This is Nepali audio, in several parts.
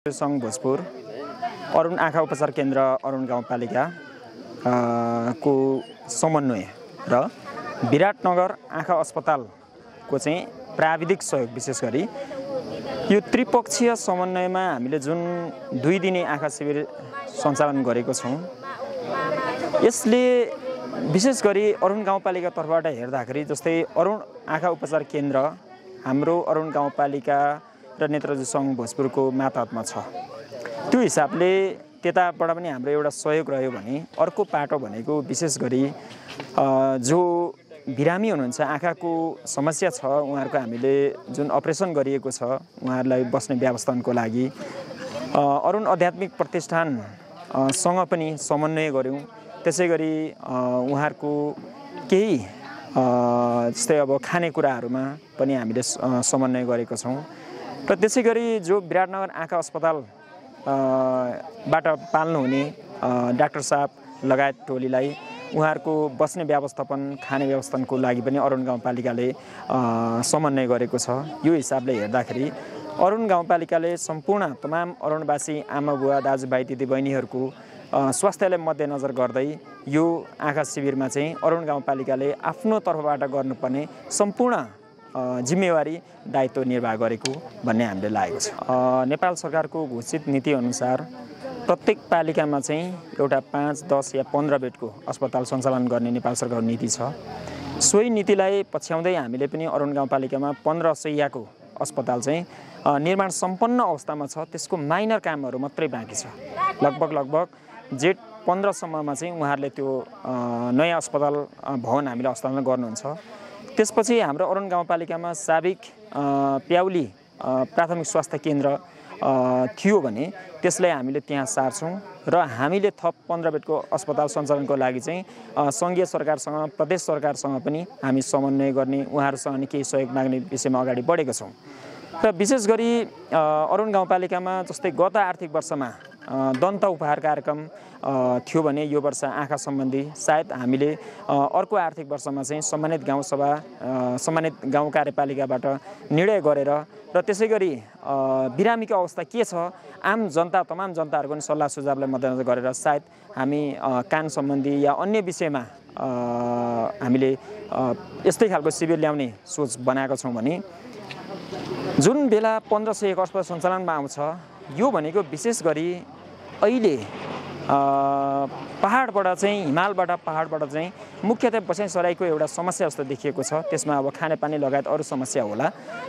सङ्घ भोजपुर अरुण आँखा उपचार केन्द्र अरुण गाउँपालिका को समन्वय र विराटनगर आँखा अस्पतालको चाहिँ प्राविधिक सहयोग विशेष गरी यो त्रिपक्षीय समन्वयमा हामीले जुन 2 दिने आँखा शिविर सञ्चालन गरेको छौँ। यसले विशेष गरी अरुण गाउँपालिका तर्फबाट हेर्दाखेरि जस्तै अरुण आँखा उपचार केन्द्र हाम्रो अरुण गाउँपालिका र नेत्रजु सङ्घ भोजपुरको मातहतमा छ। त्यो हिसाबले त्यताबाट पनि हाम्रो एउटा सहयोग रह्यो भने अर्को पाटो भनेको विशेष गरी जो बिरामी हुनुहुन्छ आँखाको समस्या छ उहाँहरूको हामीले जुन अपरेसन गरिएको छ उहाँहरूलाई बस्ने व्यवस्थापनको लागि अरुण आध्यात्मिक प्रतिष्ठानसँग पनि समन्वय गऱ्यौँ। त्यसै गरी उहाँहरूको केही जस्तै अब खानेकुराहरूमा पनि हामीले समन्वय गरेको छौँ। र त्यसै गरी जो विराटनगर आँखा अस्पताल बाट पाल्नुहुने डाक्टर साहब लगायत टोलीलाई उहाँहरूको बस्ने व्यवस्थापन खाने व्यवस्थापनको लागि पनि अरुण गाउँपालिकाले समन्वय गरेको छ। यो हिसाबले हेर्दाखेरि अरुण गाउँपालिकाले सम्पूर्ण तमाम अरुणवासी आमा बुवा दाजुभाइ दिदीबहिनीहरूको स्वास्थ्यलाई मध्यनजर गर्दै यो आँखा शिविरमा चाहिँ अरुण गाउँपालिकाले आफ्नो तर्फबाट गर्नुपर्ने सम्पूर्ण जिम्मेवारी दायित्व निर्वाह गरेको भन्ने हामीले लागेको छ। नेपाल सरकारको घोषित नीति अनुसार प्रत्येक पालिकामा चाहिँ एउटा 5, 10 या 15 बेडको अस्पताल सञ्चालन गर्ने नेपाल सरकारको नीति छ। सोही नीतिलाई पछ्याउँदै हामीले पनि अरुण गाउँपालिकामा 15 शय्याको अस्पताल चाहिँ निर्माण सम्पन्न अवस्थामा छ। त्यसको माइनर कामहरू मात्रै बाँकी छ। लगभग जेठ 15 सम्ममा चाहिँ उहाँहरूले त्यो नयाँ अस्पताल भवन हामीले हस्तान्तरण गर्नुहुन्छ। त्यसपछि हाम्रो अरुण गाउँपालिकामा साबिक प्याउली प्राथमिक स्वास्थ्य केन्द्र थियो भने त्यसलाई हामीले त्यहाँ सार्छौँ र हामीले थप 15 बेडको अस्पताल सञ्चालनको लागि चाहिँ सङ्घीय सरकारसँग प्रदेश सरकारसँग पनि हामी समन्वय गर्ने उहाँहरूसँग नि केही सहयोग माग्ने विषयमा अगाडि बढेका छौँ। र विशेष गरी अरुण गाउँपालिकामा जस्तै गत आर्थिक वर्षमा दन्त उपहार कार्यक्रम थियो भने यो वर्ष आँखा सम्बन्धी सायद हामीले अर्को आर्थिक वर्षमा चाहिँ सम्मानित गाउँसभा सम्मानित गाउँ कार्यपालिकाबाट निर्णय गरेर र त्यसै गरी बिरामीको अवस्था के छ आम जनता तमाम जनताहरूको पनि सल्लाह सुझावलाई मध्यनजर गरेर सायद हामी कान सम्बन्धी या अन्य विषयमा हामीले यस्तै खालको शिविर ल्याउने सोच बनाएका छौँ भने जुन बेला 1500 अस्पताल सञ्चालनमा आउँछ यो भनेको विशेष गरी अहिले पहाडबाट चाहिँ हिमालबाट पहाडबाट चाहिँ मुख्यतः बसाइसराईको एउटा समस्या जस्तो देखिएको छ। त्यसमा अब खानेपानी लगायत अरू समस्या होला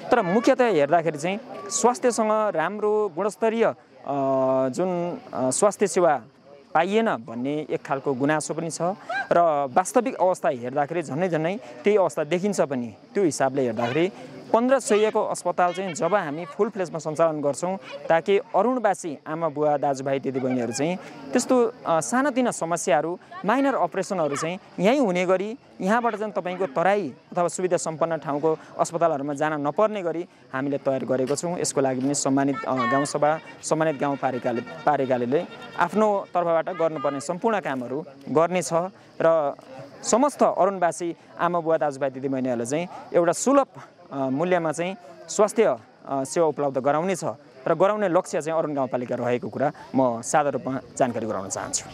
तर मुख्यतः हेर्दाखेरि चाहिँ स्वास्थ्यसँग राम्रो गुणस्तरीय जुन स्वास्थ्य सेवा पाइएन भन्ने एक खालको गुनासो पनि छ र वास्तविक अवस्था हेर्दाखेरि झन्नै त्यही अवस्था देखिन्छ पनि। त्यो हिसाबले हेर्दाखेरि 15 शय्याको अस्पताल चाहिँ जब हामी फुल फ्लेजमा सञ्चालन गर्छौँ ताकि अरुणवासी आमा बुवा दाजुभाइ दिदीबहिनीहरू चाहिँ त्यस्तो सानातिना समस्याहरू माइनर अपरेसनहरू चाहिँ यहीँ हुने गरी यहाँबाट चाहिँ तपाईँको तराई अथवा सुविधा सम्पन्न ठाउँको अस्पतालहरूमा जान नपर्ने गरी हामीले तयार गरेको छौँ। यसको लागि पनि सम्मानित गाउँसभा सम्मानित गाउँपालिकाले आफ्नो तर्फबाट गर्नुपर्ने सम्पूर्ण कामहरू गर्नेछ र समस्त अरुणवासी आमा बुवा दाजुभाइ दिदीबहिनीहरूलाई चाहिँ एउटा सुलभ मूल्यमा चाहिँ स्वास्थ्य सेवा उपलब्ध गराउने छ र गराउने लक्ष्य चाहिँ अरुण गाउँपालिका रहेको कुरा म सादा रूपमा जानकारी गराउन चाहन्छु।